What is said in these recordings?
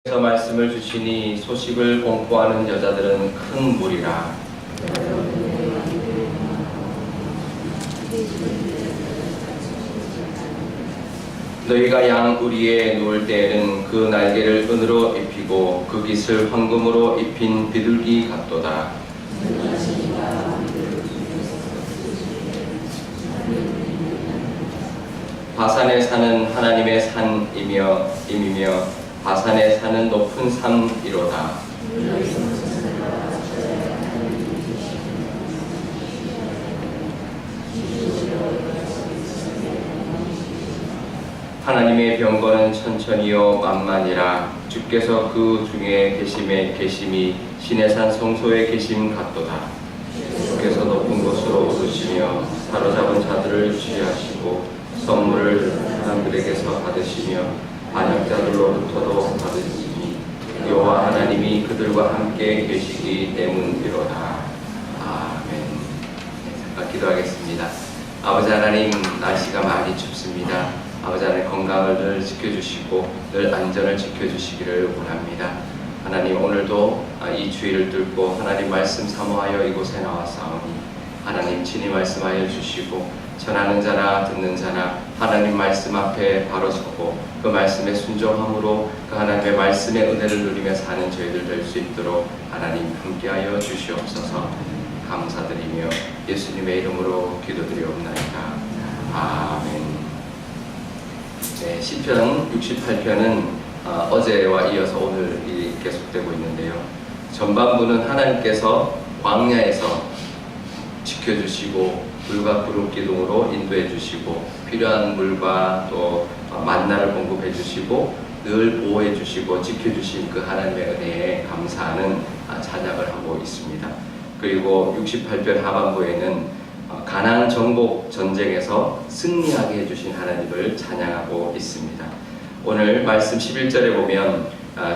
그래서 말씀을 주시니 소식을 공포하는 여자들은 큰 무리라. 너희가 양 우리에 누울 때에는 그 날개를 은으로 입히고 그 깃을 황금으로 입힌 비둘기 같도다. 바산에 사는 하나님의 산이며 임이며 바산에 사는 높은 산이로다. 하나님의 병거는 천천히요 만만이라. 주께서 그 중에 계심이 신의 산 성소에 계심 같도다. 주께서 높은 곳으로 오르시며 사로잡은 자들을 취하시고 선물을 사람들에게서 받으시며 반역자들로부터도 받으시니 여호와 하나님이 그들과 함께 계시기 때문이로다. 아멘. 잠깐 기도하겠습니다. 아버지 하나님, 날씨가 많이 춥습니다. 아버지 하나님, 건강을 늘 지켜주시고 늘 안전을 지켜주시기를 원합니다. 하나님, 오늘도 이 주의를 뚫고 하나님 말씀 사모하여 이곳에 나왔사오니 하나님 친히 말씀하여 주시고 전하는 자나 듣는 자나 하나님 말씀 앞에 바로 서고 그 말씀에 순종함으로 그 하나님의 말씀의 은혜를 누리며 사는 저희들 될 수 있도록 하나님 함께하여 주시옵소서. 감사드리며 예수님의 이름으로 기도드리옵나이다. 아멘. 네, 시편 68편은 어제와 이어서 오늘이 계속되고 있는데요. 전반부는 하나님께서 광야에서 지켜주시고 불과 구름 기둥으로 인도해 주시고 필요한 물과 또 만나를 공급해 주시고 늘 보호해 주시고 지켜 주신 그 하나님의 은혜에 감사하는 찬양을 하고 있습니다. 그리고 68편 하반부에는 가나안 정복 전쟁에서 승리하게 해주신 하나님을 찬양하고 있습니다. 오늘 말씀 11절에 보면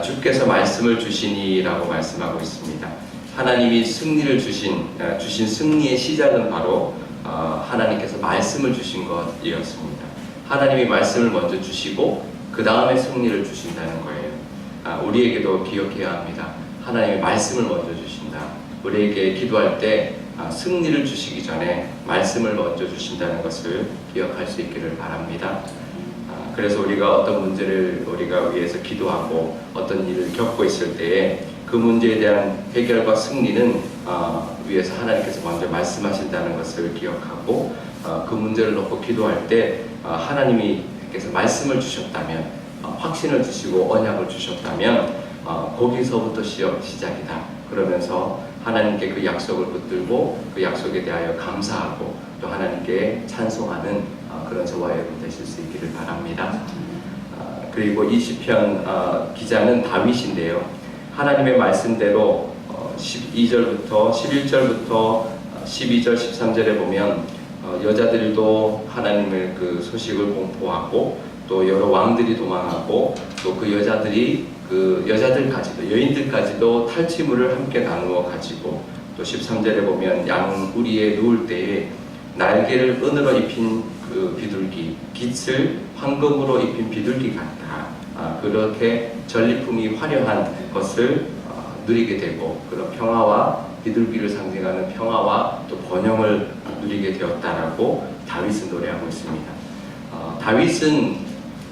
주께서 말씀을 주시니라고 말씀하고 있습니다. 하나님이 승리를 주신 승리의 시작은 바로 하나님께서 말씀을 주신 것이었습니다. 하나님이 말씀을 먼저 주시고 그 다음에 승리를 주신다는 거예요. 우리에게도 기억해야 합니다. 하나님이 말씀을 먼저 주신다. 우리에게 기도할 때 승리를 주시기 전에 말씀을 먼저 주신다는 것을 기억할 수 있기를 바랍니다. 그래서 우리가 어떤 문제를 우리가 위해서 기도하고 어떤 일을 겪고 있을 때에 그 문제에 대한 해결과 승리는 위에서 하나님께서 먼저 말씀하신다는 것을 기억하고 그 문제를 놓고 기도할 때 하나님께서 말씀을 주셨다면 확신을 주시고 언약을 주셨다면 거기서부터 시작이다. 그러면서 하나님께 그 약속을 붙들고 그 약속에 대하여 감사하고 또 하나님께 찬송하는 그런 저와 여러분 되실 수 있기를 바랍니다. 그리고 이 시편 기자는 다윗인데요. 하나님의 말씀대로 12절부터 11절부터 12절 13절에 보면 여자들도 하나님의 그 소식을 공포하고 또 여러 왕들이 도망하고 또 그 여자들까지도 여인들까지도 탈취물을 함께 나누어 가지고 또 13절에 보면 양 우리에 누울 때에 날개를 은으로 입힌 그 비둘기, 깃을 황금으로 입힌 비둘기 같다. 그렇게 전리품이 화려한 것을 누리게 되고 그런 평화와 비둘기를 상징하는 평화와 또 번영을 누리게 되었다라고 다윗은 노래하고 있습니다. 다윗은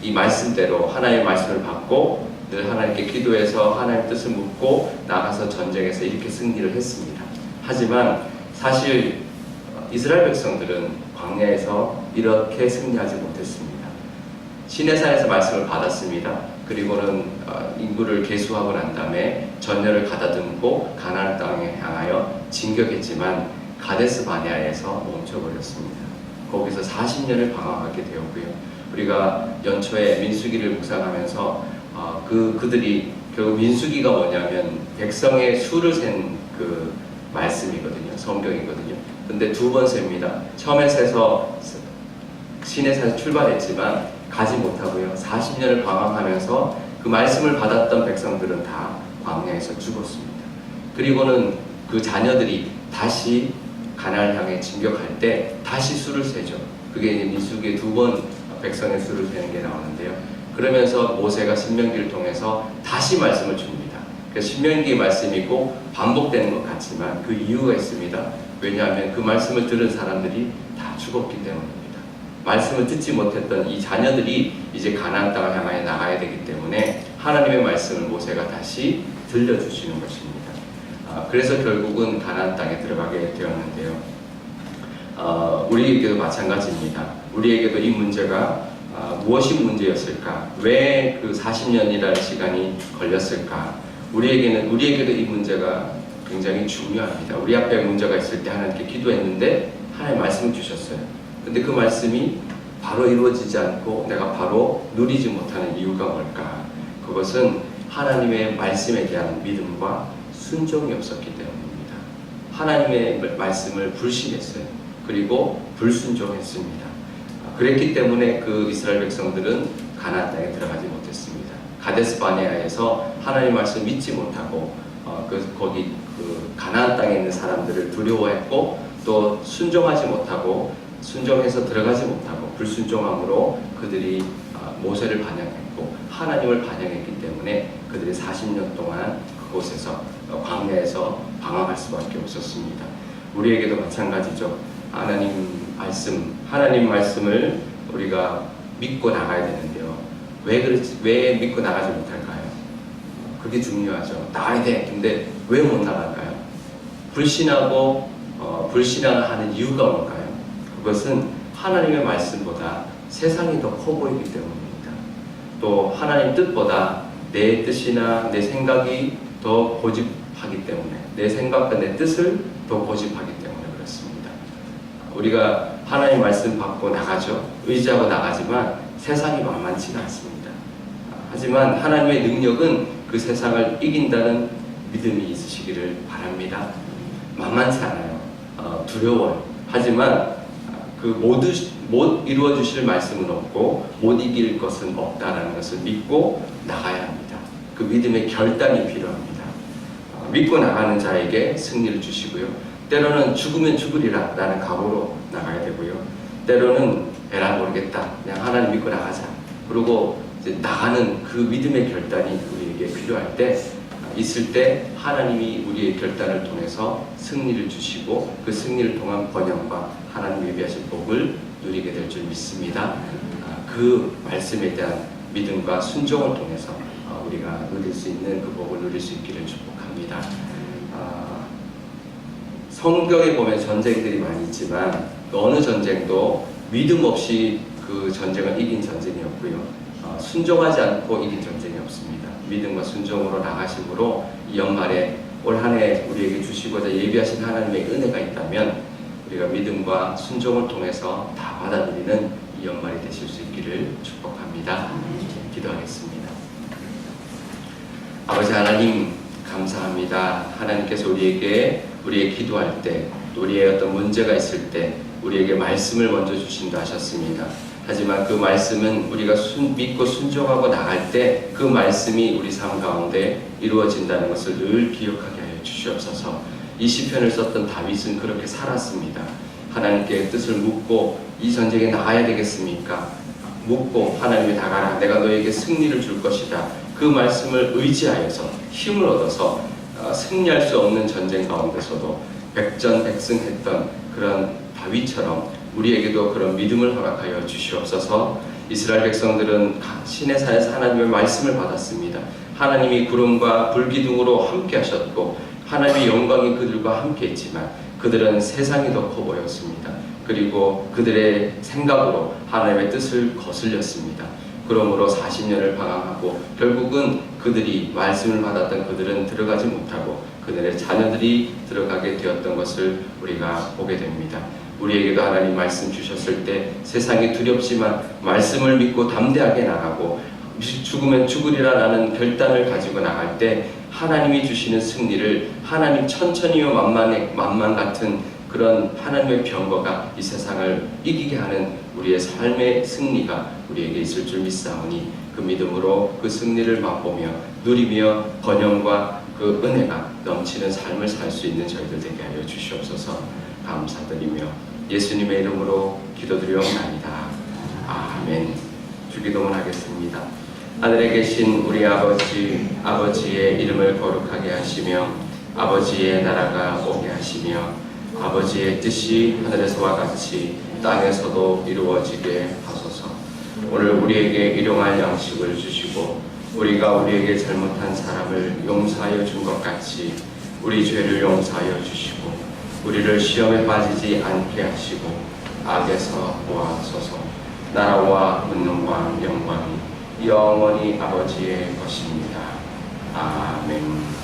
이 말씀대로 하나님의 말씀을 받고 늘 하나님께 기도해서 하나님의 뜻을 묻고 나가서 전쟁에서 이렇게 승리를 했습니다. 하지만 사실 이스라엘 백성들은 광야에서 이렇게 승리하지 못했습니다. 시내산에서 말씀을 받았습니다. 그리고는 인구를 계수하고 난 다음에 전열을 가다듬고 가나안 땅에 향하여 진격했지만 가데스 바네아에서 멈춰버렸습니다. 거기서 40년을 방황하게 되었고요. 우리가 연초에 민수기를 묵상하면서 그들이 결국 민수기가 뭐냐면 백성의 수를 센 그 말씀이거든요. 성경이거든요. 근데 두 번 셉니다. 처음에 세서 시내산에서 출발했지만 가지 못하고요. 40년을 방황하면서 그 말씀을 받았던 백성들은 다 광야에서 죽었습니다. 그리고는 그 자녀들이 다시 가나안을 향해 진격할 때 다시 수를 세죠. 그게 이제 민수기에 두 번 백성의 수를 세는 게 나오는데요. 그러면서 모세가 신명기를 통해서 다시 말씀을 줍니다. 그래서 신명기 말씀이고 반복되는 것 같지만 그 이유가 있습니다. 왜냐하면 그 말씀을 들은 사람들이 다 죽었기 때문입니다. 말씀을 듣지 못했던 이 자녀들이 이제 가나안 땅을 향하여 나가야 되기 때문에 하나님의 말씀을 모세가 다시 들려주시는 것입니다. 그래서 결국은 가나안 땅에 들어가게 되었는데요. 우리에게도 마찬가지입니다. 우리에게도 이 문제가 무엇이 문제였을까? 왜 그 40년이라는 시간이 걸렸을까? 우리에게도 이 문제가 굉장히 중요합니다. 우리 앞에 문제가 있을 때 하나님께 기도했는데 하나님 말씀을 주셨어요. 근데 그 말씀이 바로 이루어지지 않고 내가 바로 누리지 못하는 이유가 뭘까? 그것은 하나님의 말씀에 대한 믿음과 순종이 없었기 때문입니다. 하나님의 말씀을 불신했어요. 그리고 불순종했습니다. 그랬기 때문에 그 이스라엘 백성들은 가나안 땅에 들어가지 못했습니다. 가데스 바네아에서 하나님 말씀 믿지 못하고 거기 가나안 땅에 있는 사람들을 두려워했고 또 순종하지 못하고 순종해서 들어가지 못하고 불순종함으로 그들이 모세를 반역했고 하나님을 반역했기 때문에 그들이 40년 동안 그곳에서 광야에서 방황할 수밖에 없었습니다. 우리에게도 마찬가지죠. 하나님 말씀을 우리가 믿고 나가야 되는데요. 왜 믿고 나가지 못할까요? 그게 중요하죠. 나가야 돼. 근데 왜 못 나갈까요? 불신앙을 하는 이유가 뭘까요? 그것은 하나님의 말씀보다 세상이 더 커 보이기 때문입니다. 또 하나님 뜻보다 내 뜻이나 내 생각이 더 고집하기 때문에 내 생각과 내 뜻을 더 고집하기 때문에 그렇습니다. 우리가 하나님 말씀 받고 나가죠. 의지하고 나가지만 세상이 만만치가 않습니다. 하지만 하나님의 능력은 그 세상을 이긴다는 믿음이 있으시기를 바랍니다. 만만치 않아요. 두려워요. 하지만 못 이루어 주실 말씀은 없고 못 이길 것은 없다라는 것을 믿고 나가야 합니다. 그 믿음의 결단이 필요합니다. 믿고 나가는 자에게 승리를 주시고요. 때로는 죽으면 죽으리라 라는 각오로 나가야 되고요. 때로는 에라 모르겠다. 그냥 하나님 믿고 나가자. 그리고 이제 나가는 그 믿음의 결단이 우리에게 필요할 때 있을 때 하나님이 우리의 결단을 통해서 승리를 주시고 그 승리를 통한 번영과 하나님 예비하신 복을 누리게 될 줄 믿습니다. 그 말씀에 대한 믿음과 순종을 통해서 우리가 누릴 수 있는 그 복을 누릴 수 있기를 축복합니다. 성경에 보면 전쟁들이 많이 있지만 어느 전쟁도 믿음 없이 그 전쟁을 이긴 전쟁이 없고요. 순종하지 않고 이긴 전쟁이 없습니다. 믿음과 순종으로 나가심으로 이 연말에 올 한 해 우리에게 주시고자 예비하신 하나님의 은혜가 있다면 우리가 믿음과 순종을 통해서 다 받아들이는 이 연말이 되실 수 있기를 축복합니다. 기도하겠습니다. 아버지 하나님 감사합니다. 하나님께서 우리의 기도할 때, 우리의 어떤 문제가 있을 때 우리에게 말씀을 먼저 주신다 하셨습니다. 하지만 그 말씀은 우리가 믿고 순종하고 나갈 때 그 말씀이 우리 삶 가운데 이루어진다는 것을 늘 기억하게 하여 주시옵소서. 이 시편을 썼던 다윗은 그렇게 살았습니다. 하나님께 뜻을 묻고 이 전쟁에 나가야 되겠습니까? 묻고 하나님이 나가라. 내가 너에게 승리를 줄 것이다. 그 말씀을 의지하여서 힘을 얻어서 승리할 수 없는 전쟁 가운데서도 백전백승했던 그런 다윗처럼 우리에게도 그런 믿음을 허락하여 주시옵소서. 이스라엘 백성들은 시내산에서 하나님의 말씀을 받았습니다. 하나님이 구름과 불기둥으로 함께 하셨고 하나님의 영광이 그들과 함께 했지만 그들은 세상이 더 커 보였습니다. 그리고 그들의 생각으로 하나님의 뜻을 거슬렸습니다. 그러므로 40년을 방황하고 결국은 그들이 말씀을 받았던 그들은 들어가지 못하고 그들의 자녀들이 들어가게 되었던 것을 우리가 보게 됩니다. 우리에게도 하나님 말씀 주셨을 때 세상이 두렵지만 말씀을 믿고 담대하게 나가고 죽으면 죽으리라라는 결단을 가지고 나갈 때 하나님이 주시는 승리를 하나님 천천히요 만만 같은 그런 하나님의 병거가 이 세상을 이기게 하는 우리의 삶의 승리가 우리에게 있을 줄 믿사오니 그 믿음으로 그 승리를 맛보며 누리며 번영과 그 은혜가 넘치는 삶을 살 수 있는 저희들 되게 하여 주시옵소서. 감사드리며 예수님의 이름으로 기도드리옵나이다. 아멘. 주기도문 하겠습니다. 하늘에 계신 우리 아버지의 이름을 거룩하게 하시며 아버지의 나라가 오게 하시며 아버지의 뜻이 하늘에서와 같이 땅에서도 이루어지게 하소서. 오늘 우리에게 일용할 양식을 주시고 우리가 우리에게 잘못한 사람을 용서하여 준 것 같이 우리 죄를 용서하여 주시고 우리를 시험에 빠지지 않게 하시고 악에서 구하소서. 나라와 권능과 영광이 영원히 아버지의 것입니다. 아멘.